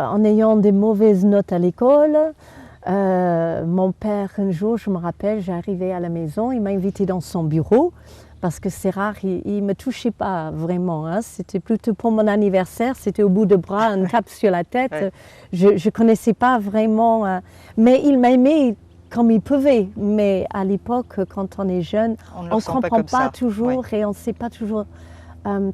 En ayant des mauvaises notes à l'école, mon père, un jour, je me rappelle, j'arrivais à la maison, il m'a invité dans son bureau, parce que c'est rare, il ne me touchait pas vraiment, hein. C'était plutôt pour mon anniversaire, c'était au bout de bras, une tape sur la tête. Ouais. Je ne connaissais pas vraiment, mais il m'a aimé comme il pouvait. Mais à l'époque, quand on est jeune, on ne comprend pas toujours et on ne sait pas toujours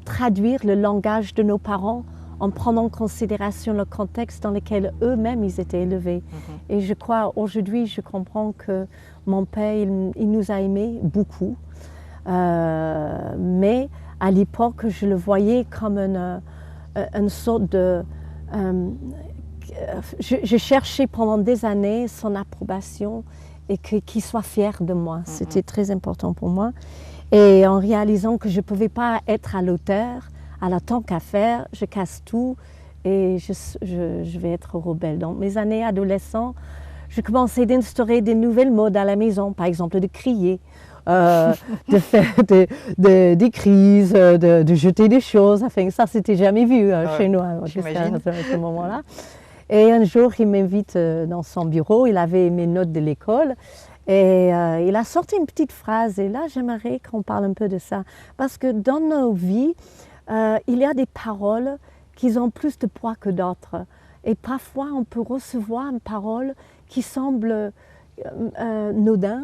traduire le langage de nos parents en prenant en considération le contexte dans lequel eux-mêmes ils étaient élevés. Et je crois, aujourd'hui, je comprends que mon père, il nous a aimés beaucoup. Mais à l'époque, je le voyais comme une sorte de... je cherchais pendant des années son approbation et qu'il soit fier de moi. C'était très important pour moi. Et en réalisant que je ne pouvais pas être à l'auteur, alors tant qu'à faire, je casse tout et je vais être rebelle. Donc mes années adolescentes, je commençais d'instaurer des nouvelles modes à la maison, par exemple de crier, de faire des crises, de jeter des choses. Enfin, ça, c'était jamais vu chez nous à ce moment-là. Et un jour, il m'invite dans son bureau, il avait mes notes de l'école. Et il a sorti une petite phrase, et là j'aimerais qu'on parle un peu de ça. Parce que dans nos vies, il y a des paroles qui ont plus de poids que d'autres. Et parfois on peut recevoir une parole qui semble anodin,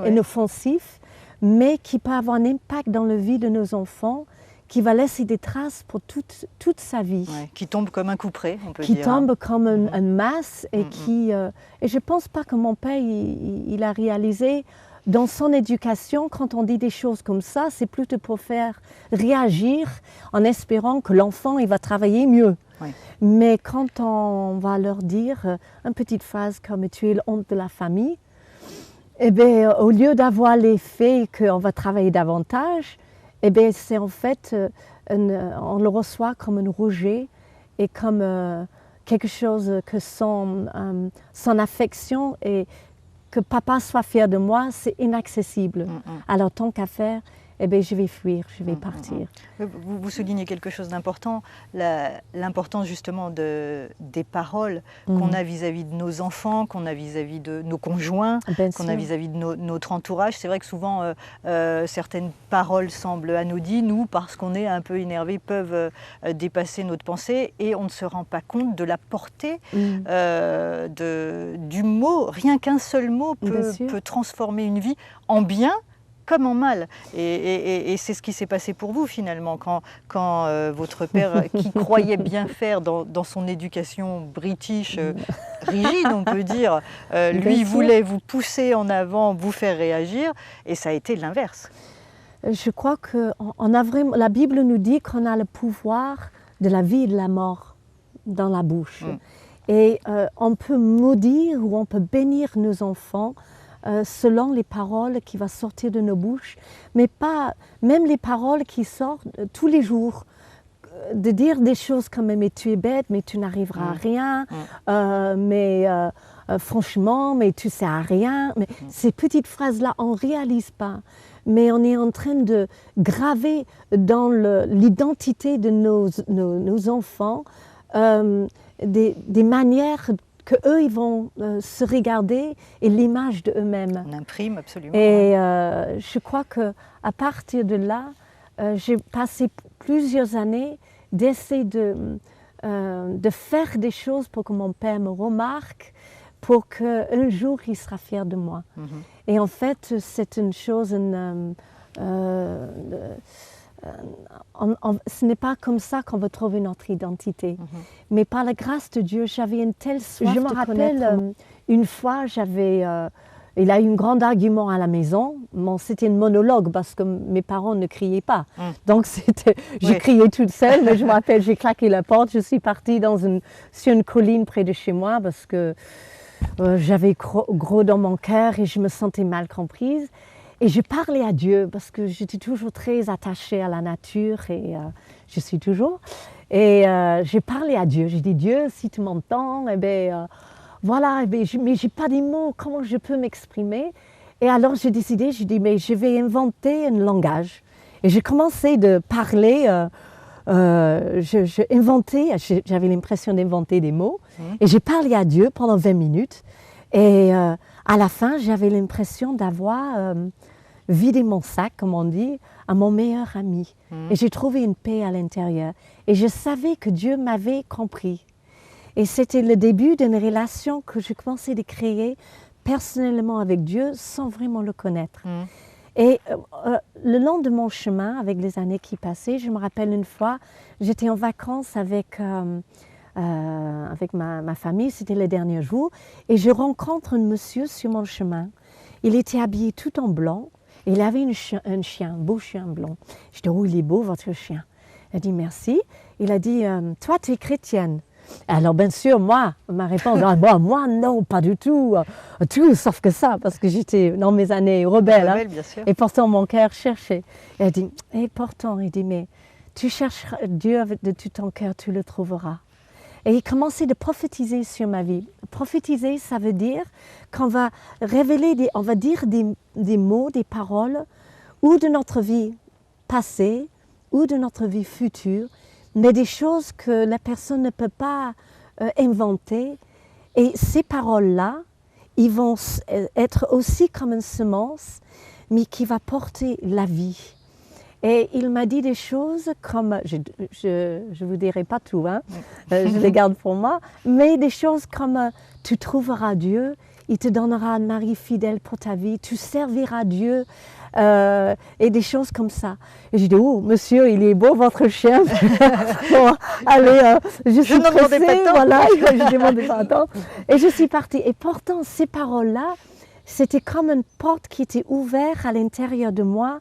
inoffensif, mais qui peut avoir un impact dans la vie de nos enfants, qui va laisser des traces pour toute sa vie. Ouais, qui tombe comme un couperet, on peut dire. Qui tombe comme une masse et qui... et je ne pense pas que mon père, il a réalisé dans son éducation, quand on dit des choses comme ça, c'est plutôt pour faire réagir en espérant que l'enfant, il va travailler mieux. Ouais. Mais quand on va leur dire une petite phrase comme « tu es honte de la famille », eh bien, au lieu d'avoir l'effet qu'on va travailler davantage, eh bien, c'est en fait, on le reçoit comme un rejet et comme quelque chose que son affection et que papa soit fier de moi, c'est inaccessible. Alors, tant qu'à faire, eh bien, je vais fuir, je vais partir. Vous soulignez quelque chose d'important, l'importance justement des paroles qu'on a vis-à-vis de nos enfants, qu'on a vis-à-vis de nos conjoints, qu'on a vis-à-vis de notre entourage. C'est vrai que souvent, certaines paroles semblent anodines ou, parce qu'on est un peu énervé, peuvent dépasser notre pensée et on ne se rend pas compte de la portée du mot. Rien qu'un seul mot peut transformer une vie en bien comme en mal. Et c'est ce qui s'est passé pour vous finalement, quand votre père, qui croyait bien faire dans son éducation british, rigide on peut dire, lui voulait vous pousser en avant, vous faire réagir, et ça a été l'inverse. Je crois que la Bible nous dit qu'on a le pouvoir de la vie et de la mort dans la bouche. Et on peut maudire ou on peut bénir nos enfants selon les paroles qui vont sortir de nos bouches, mais pas même les paroles qui sortent tous les jours. De dire des choses comme « mais tu es bête, mais tu n'arriveras à rien, franchement, mais tu ne sais à rien ». Mais ces petites phrases-là, on ne réalise pas. Mais on est en train de graver dans l'identité de nos enfants des manières qu'eux, ils vont se regarder et l'image d'eux-mêmes. On imprime absolument. Et je crois qu'à partir de là, j'ai passé plusieurs années d'essayer de faire des choses pour que mon père me remarque, pour qu'un jour, il sera fier de moi. Et en fait, c'est une chose... ce n'est pas comme ça qu'on va trouver notre identité. Mais par la grâce de Dieu, j'avais une telle soif de connaître. Je me rappelle, une fois, il a eu un grand argument à la maison. Bon, c'était un monologue parce que mes parents ne criaient pas. Donc, je criais toute seule, mais je me rappelle, j'ai claqué la porte. Je suis partie sur une colline près de chez moi parce que j'avais gros dans mon cœur et je me sentais mal comprise. Et je parlais à Dieu parce que j'étais toujours très attachée à la nature et je suis toujours. Et j'ai parlé à Dieu. J'ai dit, Dieu, si tu m'entends, eh bien, voilà, mais je n'ai pas des mots, comment je peux m'exprimer? Et alors j'ai décidé, j'ai dit, mais je vais inventer un langage. Et j'ai commencé de parler j'avais l'impression d'inventer des mots. Et j'ai parlé à Dieu pendant 20 minutes. Et à la fin, j'avais l'impression d'avoir vidé mon sac, comme on dit, à mon meilleur ami. Et j'ai trouvé une paix à l'intérieur. Et je savais que Dieu m'avait compris. Et c'était le début d'une relation que je commençais à créer personnellement avec Dieu sans vraiment le connaître. Et le long de mon chemin, avec les années qui passaient, je me rappelle une fois, j'étais en vacances avec ma famille, c'était le dernier jour, et je rencontre un monsieur sur mon chemin. Il était habillé tout en blanc, et il avait un chien, un beau chien blanc. Je dis, oh, il est beau votre chien. Il a dit, merci. Il a dit, toi, tu es chrétienne. Alors, bien sûr, ma réponse, moi, non, pas du tout, tout sauf que ça, parce que j'étais dans mes années rebelles, hein, bien sûr. Et pourtant mon cœur cherchait. Il a dit, et pourtant, il dit, mais tu cherches Dieu de tout ton cœur, tu le trouveras. Et il commençait de prophétiser sur ma vie. Prophétiser, ça veut dire qu'on va révéler, on va dire des mots, des paroles, ou de notre vie passée, ou de notre vie future, mais des choses que la personne ne peut pas inventer. Et ces paroles-là, ils vont être aussi comme une semence, mais qui va porter la vie. Et il m'a dit des choses comme, je ne vous dirai pas tout, hein, je les garde pour moi, mais des choses comme tu trouveras Dieu, il te donnera un mari fidèle pour ta vie, tu serviras Dieu, et des choses comme ça. Et j'ai dit, oh monsieur, il est beau votre chien. Bon, allez, je suis pressée, voilà, je ne demandais pas attends. Et je suis partie. Et pourtant, ces paroles-là, c'était comme une porte qui était ouverte à l'intérieur de moi,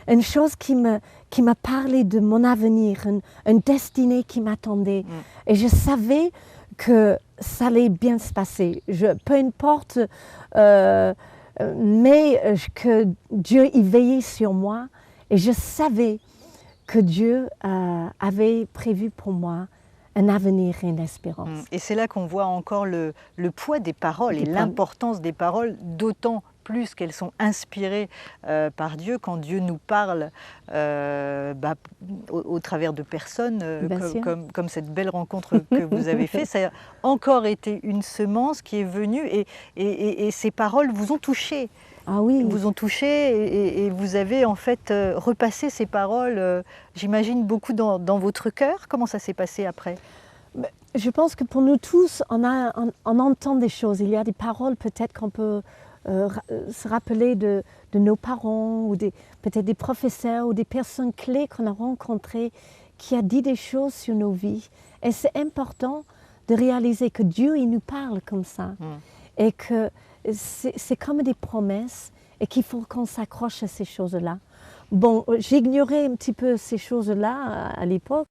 une chose qui m'a parlé de mon avenir, une destinée qui m'attendait. Et je savais que ça allait bien se passer. Peu importe, mais que Dieu y veillait sur moi. Et je savais que Dieu avait prévu pour moi un avenir et une espérance. Et c'est là qu'on voit encore le poids des paroles et l'importance des paroles, d'autant plus qu'elles sont inspirées par Dieu quand Dieu nous parle au travers de personnes comme cette belle rencontre que vous avez faite. Ça a encore été une semence qui est venue et ces paroles vous ont touché. Ah oui. Vous ont touché et vous avez en fait repassé ces paroles, j'imagine, beaucoup dans votre cœur. Comment ça s'est passé après ? Je pense que pour nous tous, on entend des choses. Il y a des paroles peut-être qu'on peut se rappeler de nos parents ou peut-être des professeurs ou des personnes clés qu'on a rencontrées qui a dit des choses sur nos vies. Et c'est important de réaliser que Dieu, il nous parle comme ça. Et que c'est comme des promesses et qu'il faut qu'on s'accroche à ces choses-là. Bon, j'ignorais un petit peu ces choses-là à l'époque.